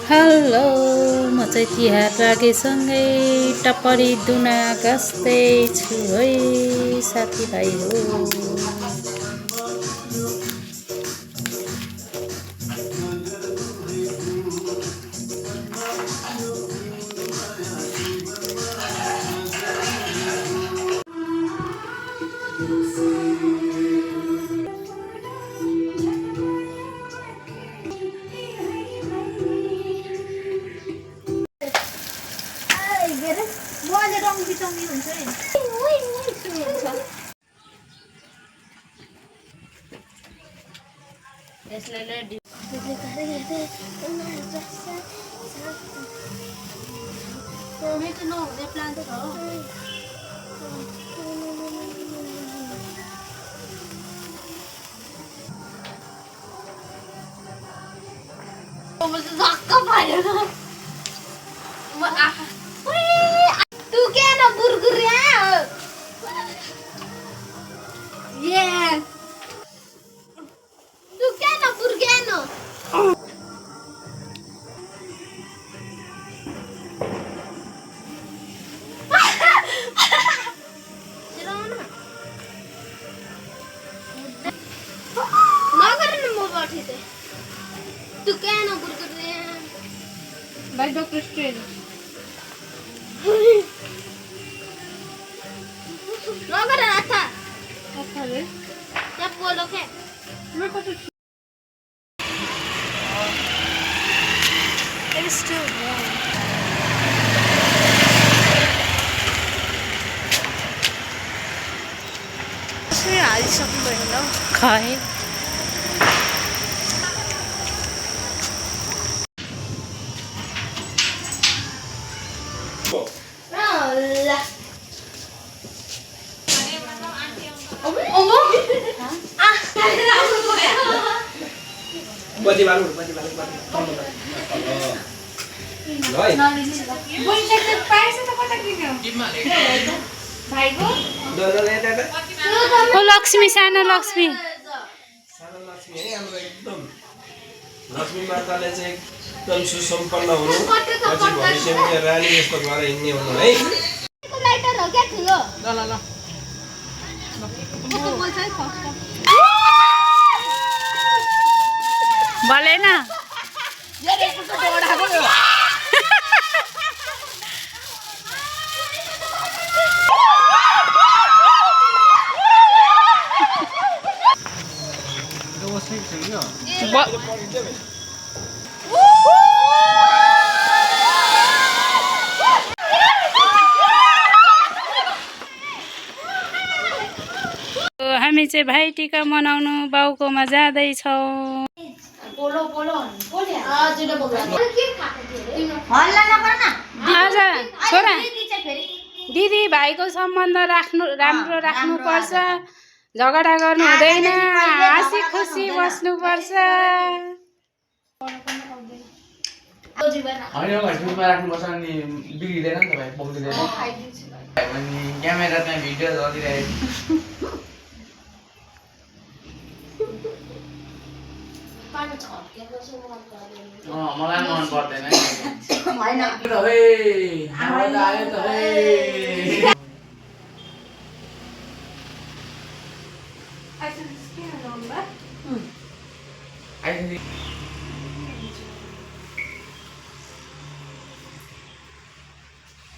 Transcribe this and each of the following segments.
Hello म चाहिँ तिहार रागेसँगै टपरी दुना गाँस्दैछु है साथीभाइ हो। तू क्या ना बुरगुरिया ये तू क्या ना बुरगुरिया ना तू क्या ना बुरगुरिया भाई डॉक्टर स्ट्रेन नगर आता आता रे क्या बोलो के मैं को तो it is still warm से आज सब बंदा खाए बजी बालु बजी लय बोल सकते पैसे तो पता किन भाइको ओ लक्ष्मी सानो लक्ष्मी सानो लक्ष्मी है हाम्रो एकदम लक्ष्मी माताले चाहिँ एकदम सुसम्पन्न हुनु पछि भविष्यमा रानी जस्तो भएर हिँड्ने हुनु है लाइटर हो क्या ठुलो ल ल ल को बोल्छ है फक्स भलेन यार एक तो दौड़ाको यो हामी चाहिँ भाइटिका मनाउनु बाउकोमा जाँदैछौँ। बोलो बोलो बोल यार जुले बोल के खाते थे हल्ला नगर न आज छोरा दिदी भाइको सम्बन्ध राम्रो राख्नु पर्छ, झगडा गर्नु हुँदैन, हाँसी खुसी बस्नु पर्छ। हैन भाइ सुनमा राख्नुपर्छ अनि बिग्रिदैन नि त भाइ बग्दिदैन अनि क्यामेरामा भिडियो चलिरहेको मलाई मन पर्दैन हैन आयो त हे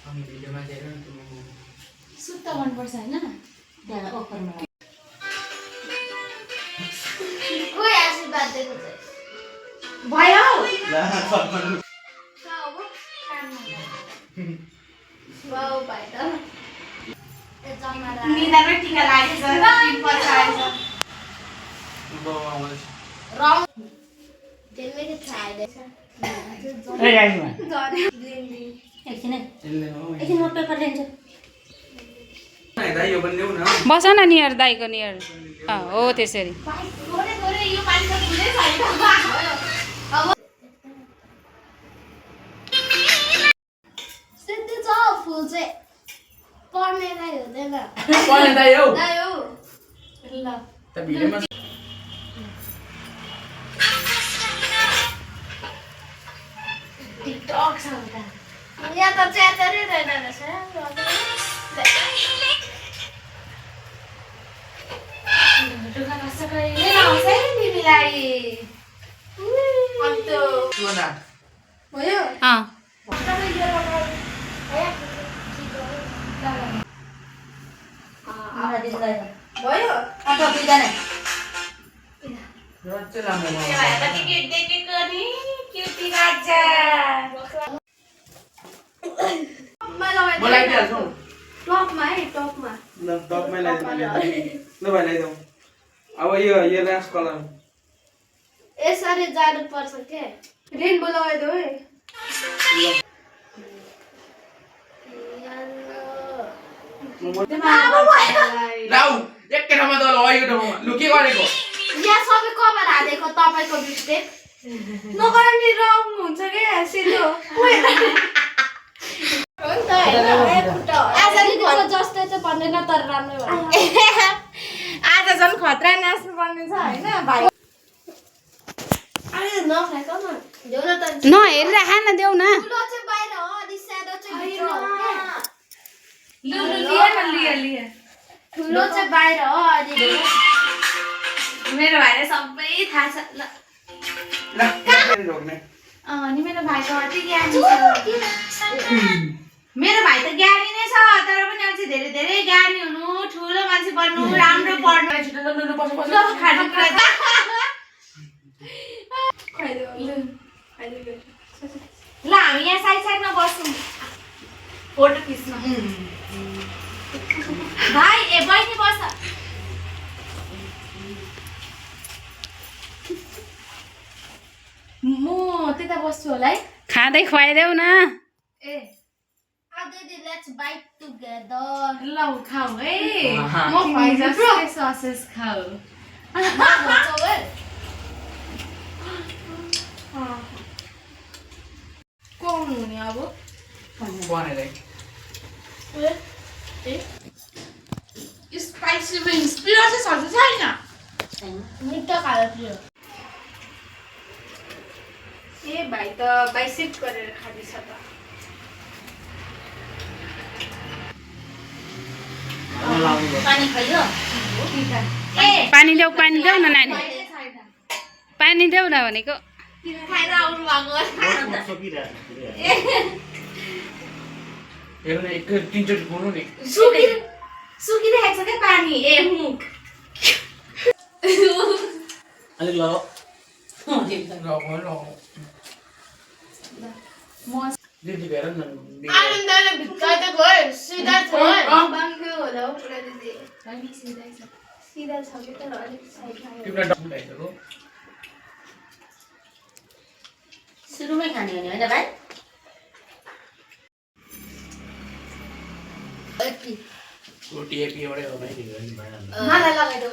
अनि भिडियोमा चाहिँ सुत्ता मन पर्छ हैन त्यहाँ ओखरमा कोही आशीर्वाद दिएको छ भयो वाउ भाइ त ए जमारा निदामै टिका लागेछ पिम्पल खाएछ रङ त्यसले ट्राई देछ ए आइमा एकछिन म पेपर लिन्छु दाइ यो पनि देऊ न बस न नियर दाइको नियर हो त्यसरी थोरै थोरै यो पानी त फुलै छैन अब सिद्धि छ फुल चाहिँ पर्ने दाइ हुँदैन पर्ने दाइ हौ ल त भिडियोमा बक्स उता यहाँ त च्यातरै रहेन रहेछ ढुक्का कस्तो कहिले आउँछ है तिमीलाई अन्त भयो भयो अन्त दुईजना टिकट देखेको नि क्युटी राजा टपमा है टपमा अब यो ऱ्यास कलर यसरी जानु पर्छ के रेनबो लगाइदेऊ है लाउ एकै ठाउँमा त लगेको ठाउँमा लु के गरेको यहाँ सबै कभर हालेको तपाईँको मिस्टेक नगर्ने रङ हुन्छ क्या सिधो जस्तै चाहिँ भन्दैन तर राम्रो आज झन् खतरा नाच्नु पर्ने छ होइन भाइ नफ्याँक न देऊ न त नहेरेर खान देऊ न ठुलो चाहिँ बाहिर हो अनि सानो चाहिँ भित्र हो लिएर ठुलो चाहिँ बाहिर हो अनि मेरो भाइले सबै थाहा छ ल अनि मेरो भाइको अति ज्ञानी छ मेरो भाइ त ज्ञानी नै छ तर पनि अझै धेरै धेरै ज्ञानी हुनु ठुलो मान्छे बन्नु राम्रो पढ्नु खानेकुरा ल हामी यहाँ साइड साइडमा बस्छौँ फोटो खिच्नु भाइ ए बहिनी बस म त्यता बस्छु होला है खाँदै खुवाइदेऊ न ए दिदी लेट्स बाइट टुगेदर ल खाऊ है म खुवाइ जस्तै ससेस खाऊ कौन हुने अब स्पाइसी विङ्स पिरो चाहिँ सर्छ छैन मिठो खाएर प्रियो ए भाइ त बाइसेप गरेर खाँदैछ त पानी खाइयो ए पानी देऊ न नानी पानी देऊ न भनेको खाएर आउनु भएको तीनचोटि खोल्नु नि सुकिरहेको छ क्या पानी ए मुख अलिक ल दिदी हेर न आनन्दले भित्र त गयो सिधा छ बाङ्गो होला हौ पुरा दिदी सिधा छ कि तर अलिक साइडमा तिमीलाई डम भइसक्यो सुरुमै खाने हो नि होइन भाइ रोटी एक एउटै हो भाइ मलाई लगाइदेऊ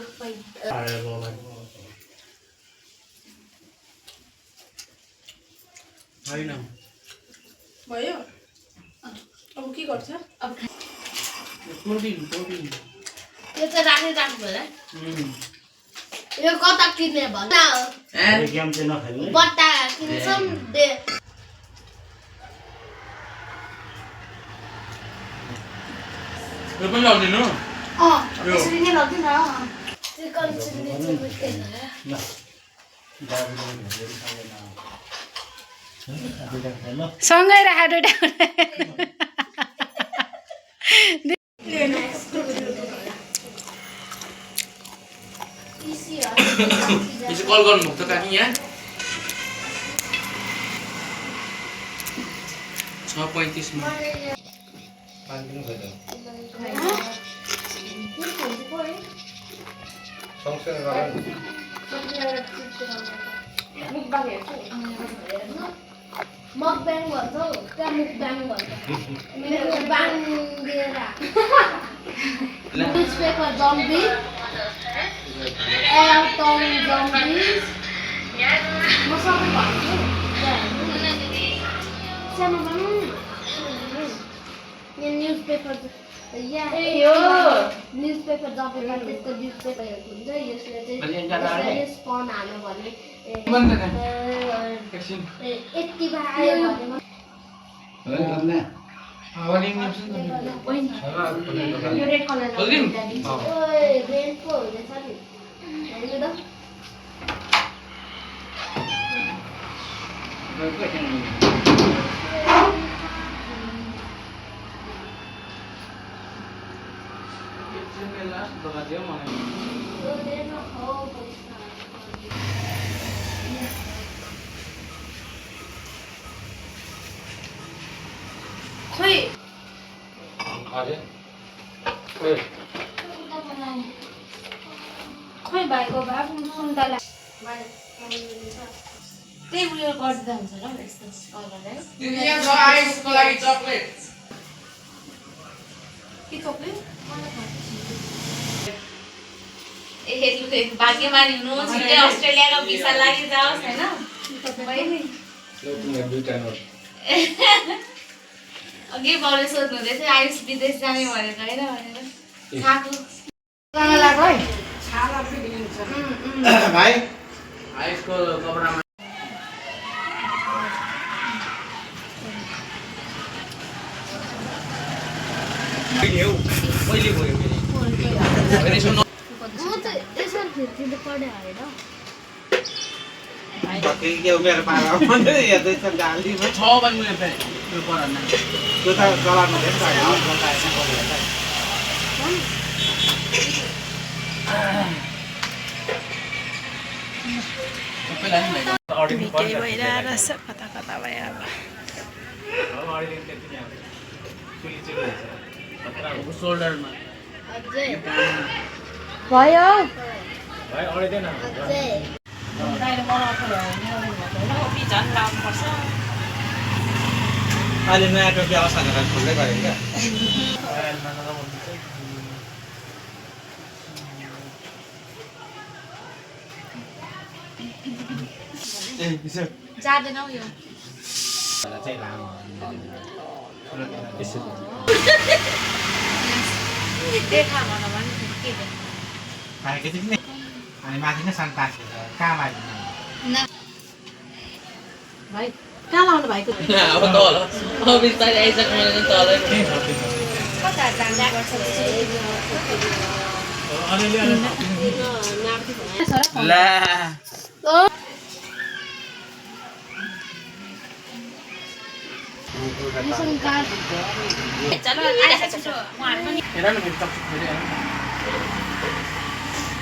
होइन भयो अब के गर्छ अब प्रोटिन यो चाहिँ राख्नु होला यो कता किन्ने भन्छ बट्टा किन्छौँ दे यो पनि लाउँदिनु यसरी नै लग्दैन चिकन चिल्ली चाहिँ मिठै सँगै राख दुइटा यसो कल गर्नुभएको त काकी यहाँ 6:35 मा मकब्याङ भन्छौ त्यहाँ मुकब्याङ भन्छ मेरो बाङ दिएर न्युजपेपर जम्बी एयरटाउन जम्बिज म सबै भन्छु सानो बनाउँ यहाँ न्युजपेपर न्युजपेपर जम्बीमा त्यस्तो न्युजपेपरहरू हुन्छ यसले चाहिँ स्पन हाल्यो भने यति आयो भने वार्निङ गर्छु नि यो रेड कलर खोल्दिम? ओए रेड पो हुँदैछ नि हेर्नु त यो रेडमा खाऊ खोइ खोइ भाइको भए सुन्तला त्यही उयो गरिदिँदा हुन्छ ल यस्तो कलर है यहाँ छ आइसको लागि चकलेट के चक्लेट ए लु भाग्यमानी हुनु छिटै अस्ट्रेलियाको भिसा लागि जाओस् हैन अघि बाउले सोध्नु हुँदै थियो आयुष विदेश जाने भनेर होइन भनेर खाएको भाइ आइसको कपडामा पहिले गयो म त यसो फिर्किँदै पढ्यो होइन मेरो पारा हेर्दैछ गाली छ भने मैले त्यो पढाउन त्यो त चलाउनु हुँदैन भिकै भइरहेको छ कता कता भयो अब सोल्डरमा अझै भयो अझै अहिले नयाँ टोपी अवस्था गरेर खोल्दै गऱ्यो क्या जाँदैन हौ यो चाहिँ लामो देखा भन भने के खाएको चाहिँ अनि माथि नै सन पास कहाँ माथि भाइ कहाँ लाउनु भाइको अब तल अब बिस्तारै आइसक्नु भने तलै कता जाँदा गर्छ ला चलो आइस छिटो उहाँहरू पनि हेर न मेरो चकचक फेरि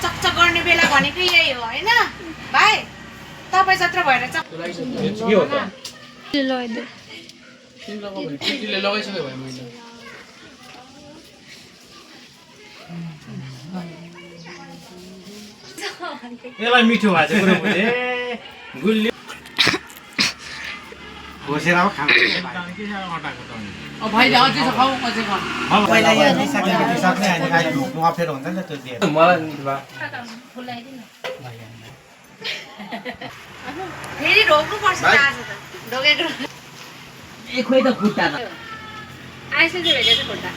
चकचक गर्ने बेला भनेकै यही हो होइन भाइ तपाईँ जत्रो भएर के हो त तिमीले लगाइसक्यो भाइ मैले यसलाई मिठो भएको चाहिँ कुरो बुझे गुलियो घोसेर अब खानु अब भाइले अझै छ खाऊ अझै खाऊ अब पहिला यहाँ दिइसक्ने अनि अहिले ढोक्नु अप्ठ्यारो हुन्छ नि त त्यो दिएर मलाई फेरि ढोक्नु पर्छ आज त ढोकेको ए खोइ त खुट्टा त आइस चाहिँ भेटेछ खुट्टा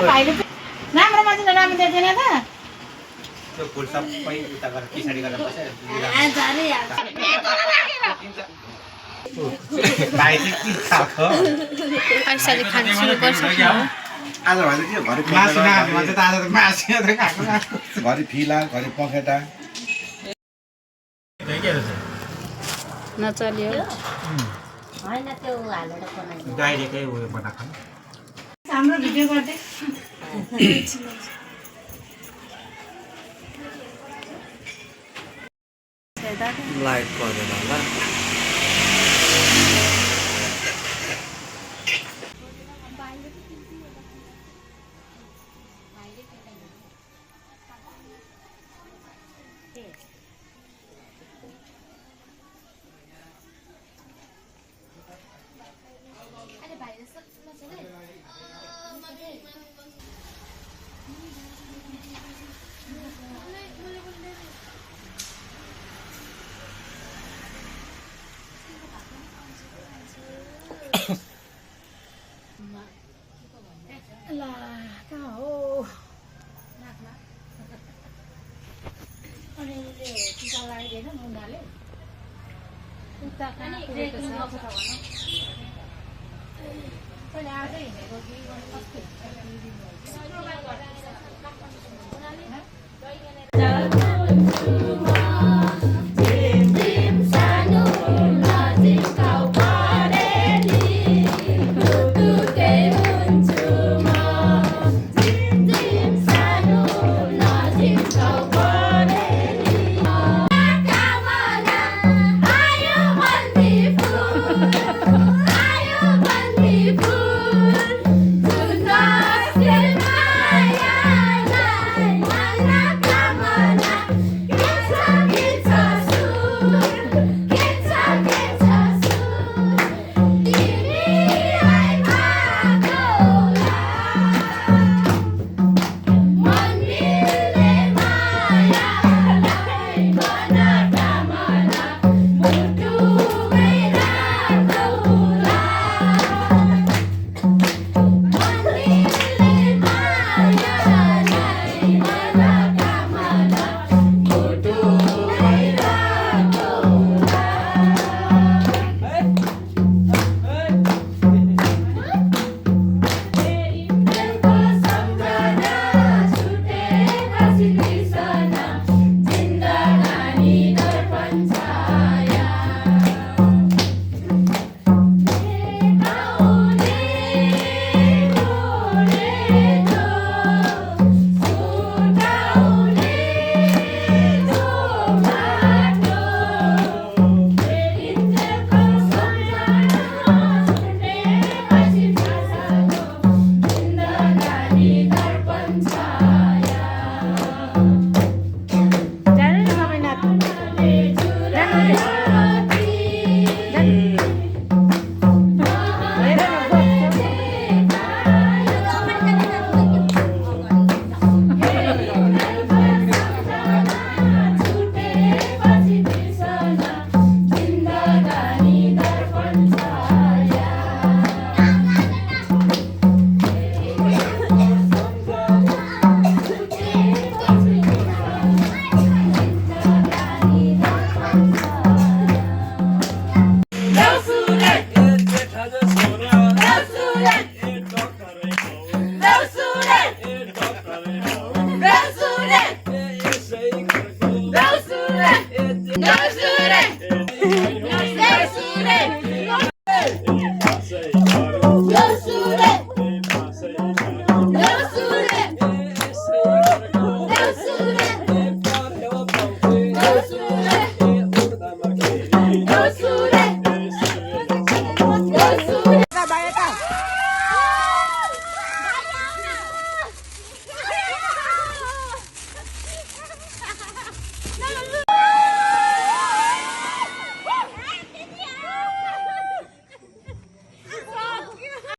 भाइले राम्रो मान्छे राम्रो देख्दैन त त्यो फुल सबै उता गरेर पछाडि गरेर बस्यो भाइ चाहिँ के खाएको पैसाले खानु सुरु गर्छ आज भने के घरि मासु नखानु भन्छ त आज त मासु मात्रै खाएको घरि फिला घरि पखेटा नचल्यो होइन त्यो हालेर बनाइदिनु डाइरेक्टै उयो बनाएको हाम्रो भिडियो गर्दै लाइट परेन होला हिँडेको